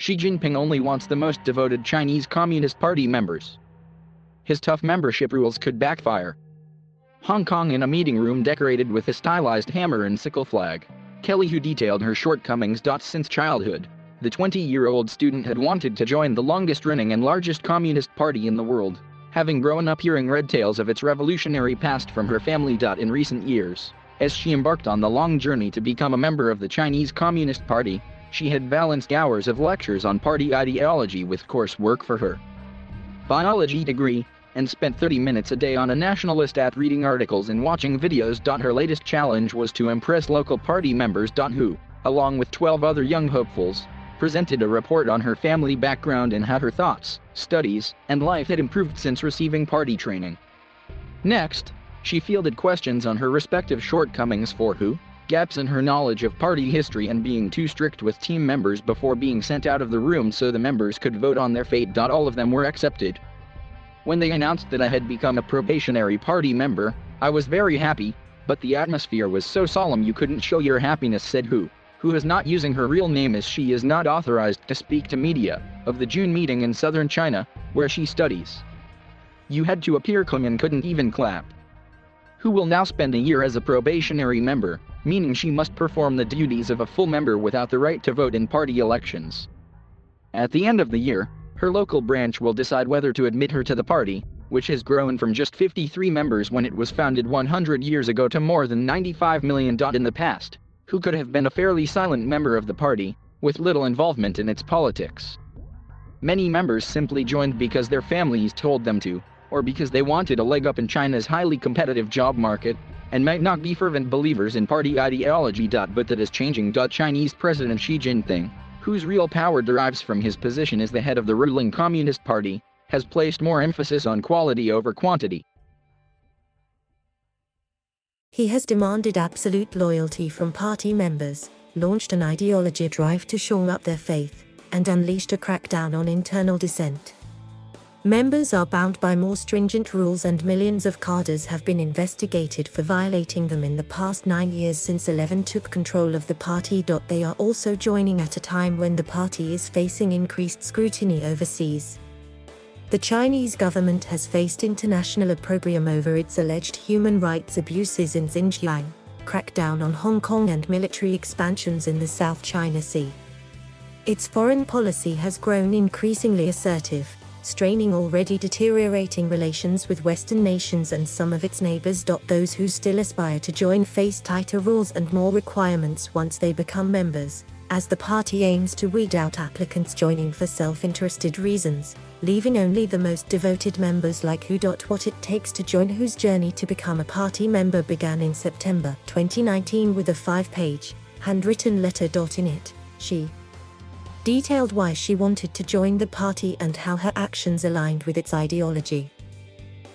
Xi Jinping only wants the most devoted Chinese Communist Party members. His tough membership rules could backfire. Hong Kong. In a meeting room decorated with a stylized hammer and sickle flag, Kelly, who detailed her shortcomings. Since childhood, the 20-year-old student had wanted to join the longest-running and largest communist party in the world, having grown up hearing red tales of its revolutionary past from her family. In recent years, as she embarked on the long journey to become a member of the Chinese Communist Party, she had balanced hours of lectures on party ideology with coursework for her biology degree, and spent 30 minutes a day on a nationalist at reading articles and watching videos. Her latest challenge was to impress local party members, who, along with 12 other young hopefuls, presented a report on her family background and how her thoughts, studies, and life had improved since receiving party training. Next, she fielded questions on her respective shortcomings for who, gaps in her knowledge of party history, and being too strict with team members before being sent out of the room so the members could vote on their fate. All of them were accepted. When they announced that I had become a probationary party member, I was very happy, but the atmosphere was so solemn you couldn't show your happiness, said who is not using her real name as she is not authorized to speak to media, of the June meeting in southern China, where she studies. You had to appear calm and couldn't even clap. Who will now spend a year as a probationary member, meaning she must perform the duties of a full member without the right to vote in party elections. At the end of the year, her local branch will decide whether to admit her to the party, which has grown from just 53 members when it was founded 100 years ago to more than 95 million. In the past, who could have been a fairly silent member of the party, with little involvement in its politics. Many members simply joined because their families told them to, or because they wanted a leg up in China's highly competitive job market, and might not be fervent believers in party ideology. But that is changing. Chinese President Xi Jinping, whose real power derives from his position as the head of the ruling Communist Party, has placed more emphasis on quality over quantity. He has demanded absolute loyalty from party members, launched an ideology drive to shore up their faith, and unleashed a crackdown on internal dissent. Members are bound by more stringent rules, and millions of cadres have been investigated for violating them in the past 9 years since 11 took control of the party. They are also joining at a time when the party is facing increased scrutiny overseas. The Chinese government has faced international opprobrium over its alleged human rights abuses in Xinjiang, crackdown on Hong Kong, and military expansions in the South China Sea. Its foreign policy has grown increasingly assertive, straining already deteriorating relations with Western nations and some of its neighbors. Those who still aspire to join face tighter rules and more requirements once they become members, as the party aims to weed out applicants joining for self-interested reasons, leaving only the most devoted members like who. What it takes to join whose journey to become a party member began in September 2019 with a 5-page, handwritten letter. In it, she detailed why she wanted to join the party and how her actions aligned with its ideology.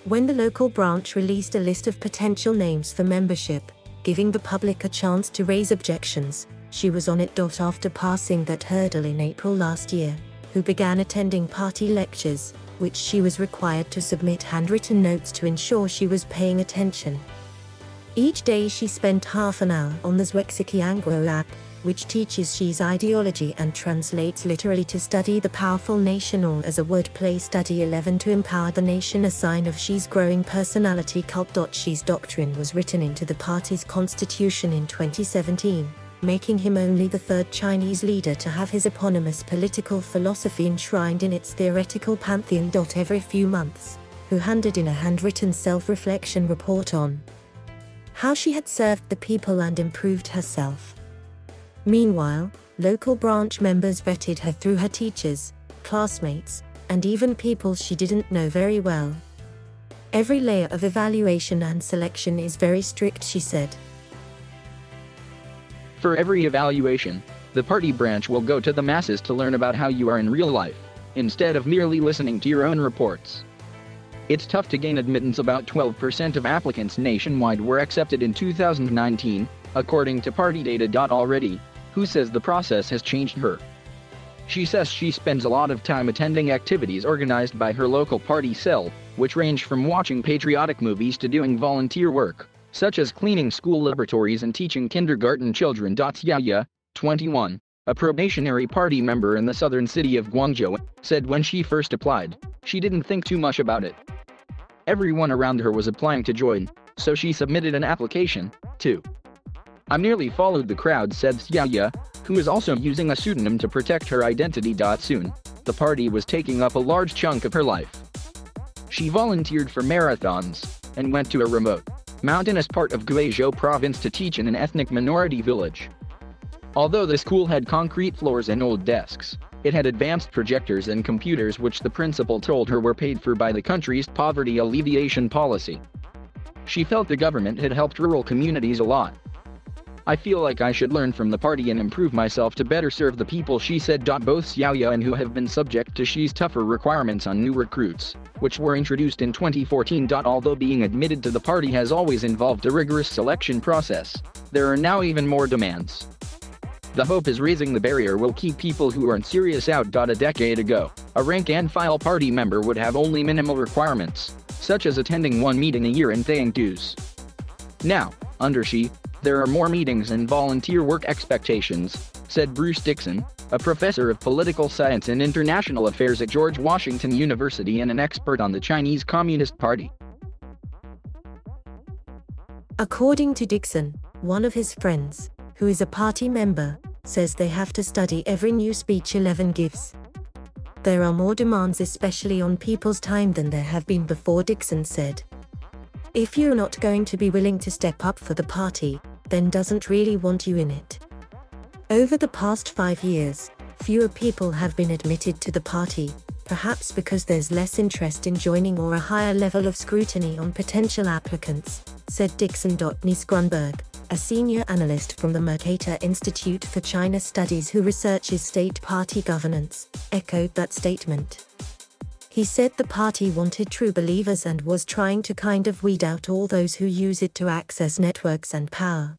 When the local branch released a list of potential names for membership, giving the public a chance to raise objections, she was on it. After passing that hurdle in April last year, who began attending party lectures, which she was required to submit handwritten notes to ensure she was paying attention. Each day she spent half an hour on the Zhuexiqiangguo app, which teaches Xi's ideology and translates literally to study the powerful nation, or as a wordplay, study 11 to empower the nation, a sign of Xi's growing personality cult. Xi's doctrine was written into the party's constitution in 2017, making him only the third Chinese leader to have his eponymous political philosophy enshrined in its theoretical pantheon. Every few months, who handed in a handwritten self-reflection report on how she had served the people and improved herself. Meanwhile, local branch members vetted her through her teachers, classmates, and even people she didn't know very well. Every layer of evaluation and selection is very strict, she said. For every evaluation, the party branch will go to the masses to learn about how you are in real life, instead of merely listening to your own reports. It's tough to gain admittance. About 12% of applicants nationwide were accepted in 2019, according to party data. Already, who says the process has changed her. She says she spends a lot of time attending activities organized by her local party cell, which range from watching patriotic movies to doing volunteer work, such as cleaning school laboratories and teaching kindergarten children. Yaya, 21, a probationary party member in the southern city of Guangzhou, said when she first applied, she didn't think too much about it. Everyone around her was applying to join, so she submitted an application, too. I nearly followed the crowd, said Xiaoya, who is also using a pseudonym to protect her identity. Soon, the party was taking up a large chunk of her life. She volunteered for marathons, and went to a remote, mountainous part of Guizhou province to teach in an ethnic minority village. Although the school had concrete floors and old desks, it had advanced projectors and computers which the principal told her were paid for by the country's poverty alleviation policy. She felt the government had helped rural communities a lot. I feel like I should learn from the party and improve myself to better serve the people, she said. Both Xiaoya and Hu have been subject to Xi's tougher requirements on new recruits, which were introduced in 2014. Although being admitted to the party has always involved a rigorous selection process, there are now even more demands. The hope is raising the barrier will keep people who aren't serious out. A decade ago, a rank-and-file party member would have only minimal requirements, such as attending one meeting a year and paying dues. Now, under Xi, there are more meetings and volunteer work expectations, said Bruce Dixon, a professor of political science and international affairs at George Washington University and an expert on the Chinese Communist Party. According to Dixon, one of his friends, who is a party member, says they have to study every new speech 11 gives. There are more demands, especially on people's time, than there have been before, Dixon said. If you're not going to be willing to step up for the party, then doesn't really want you in it. Over the past 5 years, fewer people have been admitted to the party, perhaps because there's less interest in joining or a higher level of scrutiny on potential applicants, said Dixon. Nis Grunberg, a senior analyst from the Mercator Institute for China Studies who researches state party governance, echoed that statement. He said the party wanted true believers and was trying to kind of weed out all those who use it to access networks and power.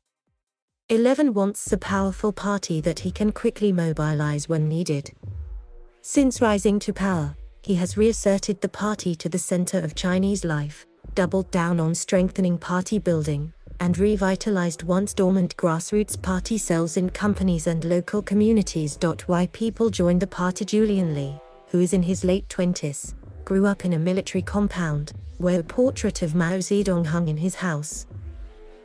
11 wants a powerful party that he can quickly mobilize when needed. Since rising to power, he has reasserted the party to the center of Chinese life, doubled down on strengthening party building, and revitalized once dormant grassroots party cells in companies and local communities. Why people joined the party? Julian Lee, who is in his late 20s, grew up in a military compound, where a portrait of Mao Zedong hung in his house.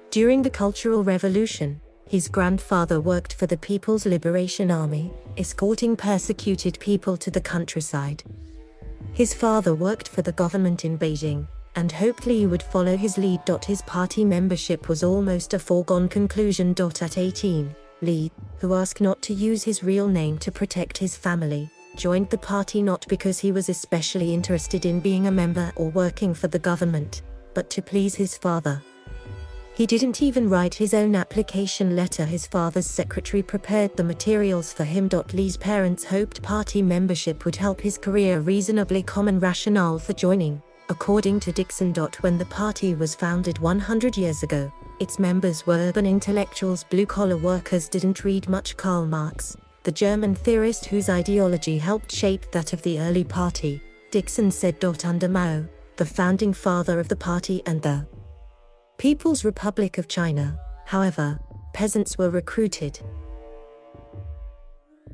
During the Cultural Revolution, his grandfather worked for the People's Liberation Army, escorting persecuted people to the countryside. His father worked for the government in Beijing, and hoped Lee would follow his lead. His party membership was almost a foregone conclusion. At 18, Lee, who asked not to use his real name to protect his family, joined the party not because he was especially interested in being a member or working for the government, but to please his father. He didn't even write his own application letter. His father's secretary prepared the materials for him. Lee's parents hoped party membership would help his career, a reasonably common rationale for joining, according to Dixon. When the party was founded 100 years ago, its members were urban intellectuals. Blue-collar workers didn't read much. Karl Marx, the German theorist whose ideology helped shape that of the early party, Dixon said. Under Mao, the founding father of the party and the People's Republic of China, however, peasants were recruited.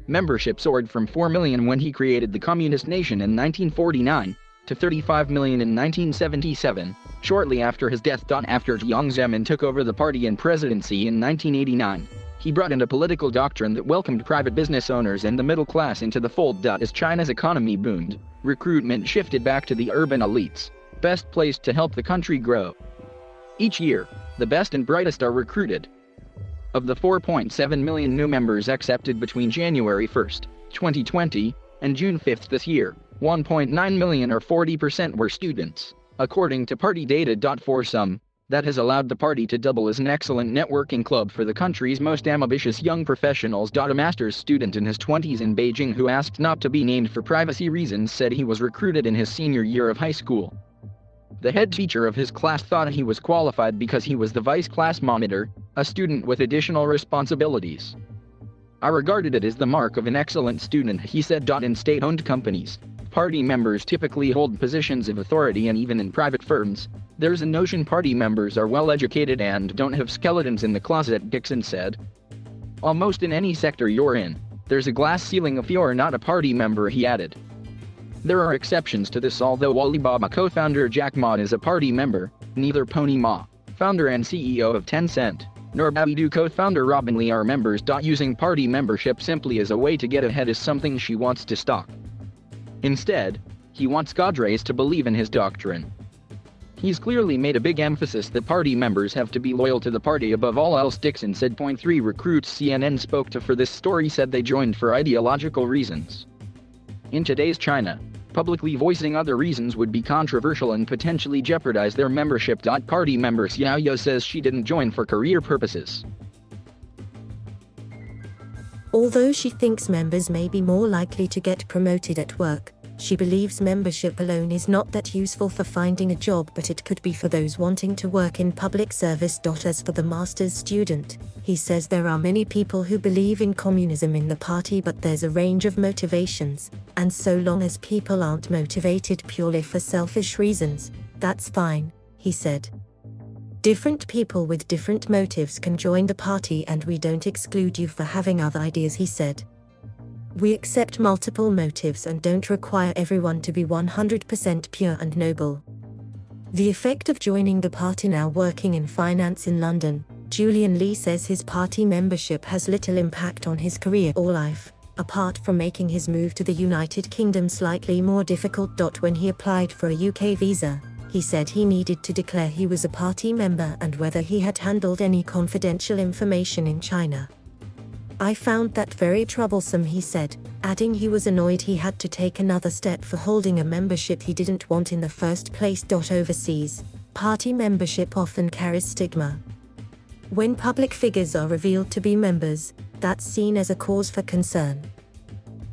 Membership soared from 4 million when he created the communist nation in 1949, to 35 million in 1977, shortly after his death. After Jiang Zemin took over the party and presidency in 1989, he brought in a political doctrine that welcomed private business owners and the middle class into the fold. As China's economy boomed, recruitment shifted back to the urban elites, best placed to help the country grow. Each year, the best and brightest are recruited. Of the 4.7 million new members accepted between January 1, 2020, and June 5 this year, 1.9 million or 40% were students, according to party data. For some, that has allowed the party to double as an excellent networking club for the country's most ambitious young professionals. A master's student in his 20s in Beijing who asked not to be named for privacy reasons said he was recruited in his senior year of high school. The head teacher of his class thought he was qualified because he was the vice class monitor, a student with additional responsibilities. I regarded it as the mark of an excellent student, he said. In state-owned companies, party members typically hold positions of authority, and even in private firms, there's a notion party members are well-educated and don't have skeletons in the closet, Dixon said. Almost in any sector you're in, There's a glass ceiling if you're not a party member, he added. There are exceptions to this. Although Alibaba co-founder Jack Ma is a party member, neither Pony Ma, founder and CEO of Tencent, nor Baidu co-founder Robin Li are members. Using party membership simply as a way to get ahead is something she wants to stop. Instead, he wants cadres to believe in his doctrine. He's clearly made a big emphasis that party members have to be loyal to the party above all else, Dixon said. 3 recruits CNN spoke to for this story said they joined for ideological reasons. In today's China, publicly voicing other reasons would be controversial and potentially jeopardize their membership. Party member Xiaoyo says she didn't join for career purposes. Although she thinks members may be more likely to get promoted at work, she believes membership alone is not that useful for finding a job, but it could be for those wanting to work in public service. As for the master's student, he says there are many people who believe in communism in the party, but there's a range of motivations, and so long as people aren't motivated purely for selfish reasons, that's fine, he said. Different people with different motives can join the party and we don't exclude you for having other ideas, he said. We accept multiple motives and don't require everyone to be 100% pure and noble. The effect of joining the party. Now working in finance in London, Julian Lee says his party membership has little impact on his career or life, apart from making his move to the United Kingdom slightly more difficult. When he applied for a UK visa, he said he needed to declare he was a party member and whether he had handled any confidential information in China. I found that very troublesome, he said, adding he was annoyed he had to take another step for holding a membership he didn't want in the first place. Overseas, party membership often carries stigma. When public figures are revealed to be members, that's seen as a cause for concern.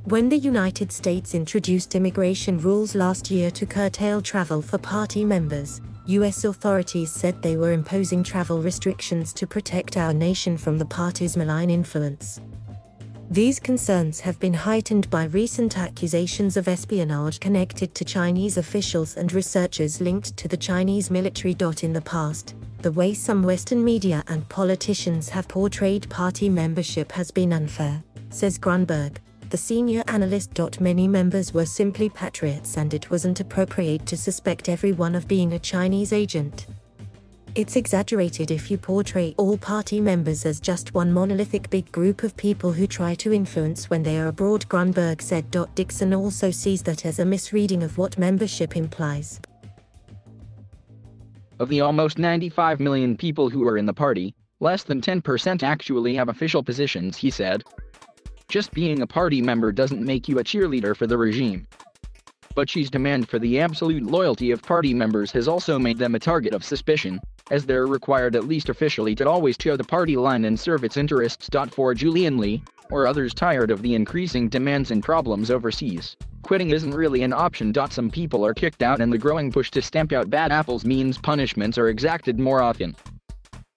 When the United States introduced immigration rules last year to curtail travel for party members, U.S. authorities said they were imposing travel restrictions to protect our nation from the party's malign influence. These concerns have been heightened by recent accusations of espionage connected to Chinese officials and researchers linked to the Chinese military. In the past, the way some Western media and politicians have portrayed party membership has been unfair, says Grunberg, the senior analyst. Many members were simply patriots and it wasn't appropriate to suspect everyone of being a Chinese agent. It's exaggerated if you portray all party members as just one monolithic big group of people who try to influence when they are abroad, Grunberg said. Dixon also sees that as a misreading of what membership implies. Of the almost 95 million people who are in the party, less than 10% actually have official positions, he said. Just being a party member doesn't make you a cheerleader for the regime. But Xi's demand for the absolute loyalty of party members has also made them a target of suspicion, as they're required at least officially to always toe the party line and serve its interests. For Julian Lee, or others tired of the increasing demands and problems overseas, quitting isn't really an option. Some people are kicked out and the growing push to stamp out bad apples means punishments are exacted more often.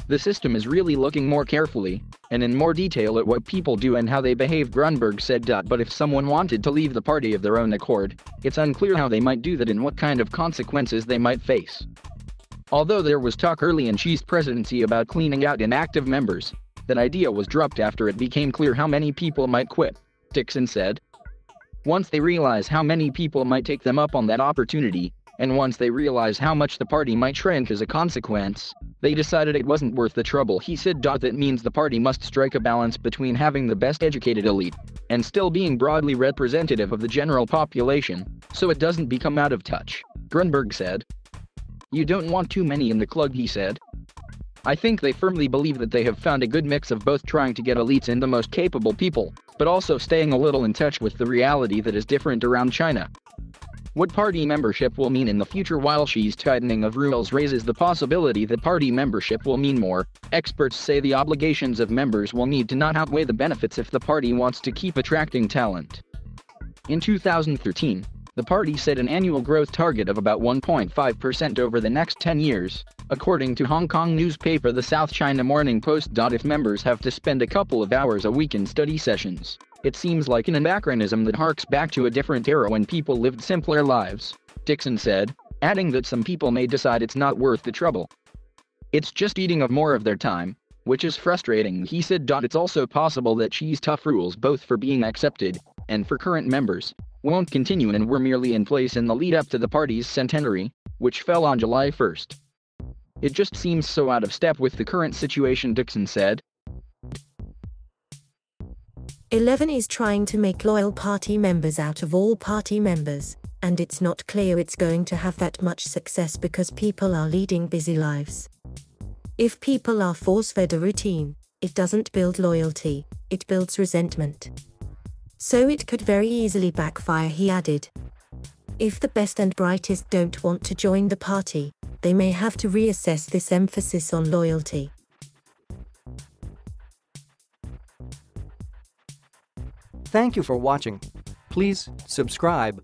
The system is really looking more carefully, and in more detail at what people do and how they behave, Grunberg said. But if someone wanted to leave the party of their own accord, it's unclear how they might do that and what kind of consequences they might face. Although there was talk early in Xi's presidency about cleaning out inactive members, that idea was dropped after it became clear how many people might quit, Dixon said. Once they realize how many people might take them up on that opportunity, and once they realize how much the party might shrink as a consequence, they decided it wasn't worth the trouble, he said. That means the party must strike a balance between having the best educated elite, and still being broadly representative of the general population, so it doesn't become out of touch, Grunberg said. You don't want too many in the club, he said. I think they firmly believe that they have found a good mix of both trying to get elites and the most capable people, but also staying a little in touch with the reality that is different around China. What party membership will mean in the future while Xi's tightening of rules raises the possibility that party membership will mean more. Experts say the obligations of members will need to not outweigh the benefits if the party wants to keep attracting talent. In 2013, the party set an annual growth target of about 1.5% over the next 10 years, according to Hong Kong newspaper the South China Morning Post. If members have to spend a couple of hours a week in study sessions, it seems like an anachronism that harks back to a different era when people lived simpler lives, Dixon said, adding that some people may decide it's not worth the trouble. It's just eating up more of their time, which is frustrating, he said. It's also possible that Xi's tough rules, both for being accepted and for current members, won't continue and were merely in place in the lead up to the party's centenary, which fell on July 1st. It just seems so out of step with the current situation, Dixon said. 11 is trying to make loyal party members out of all party members, and it's not clear it's going to have that much success because people are leading busy lives. If people are force-fed a routine, it doesn't build loyalty, it builds resentment. So it could very easily backfire, he added. If the best and brightest don't want to join the party, they may have to reassess this emphasis on loyalty. Thank you for watching. Please subscribe.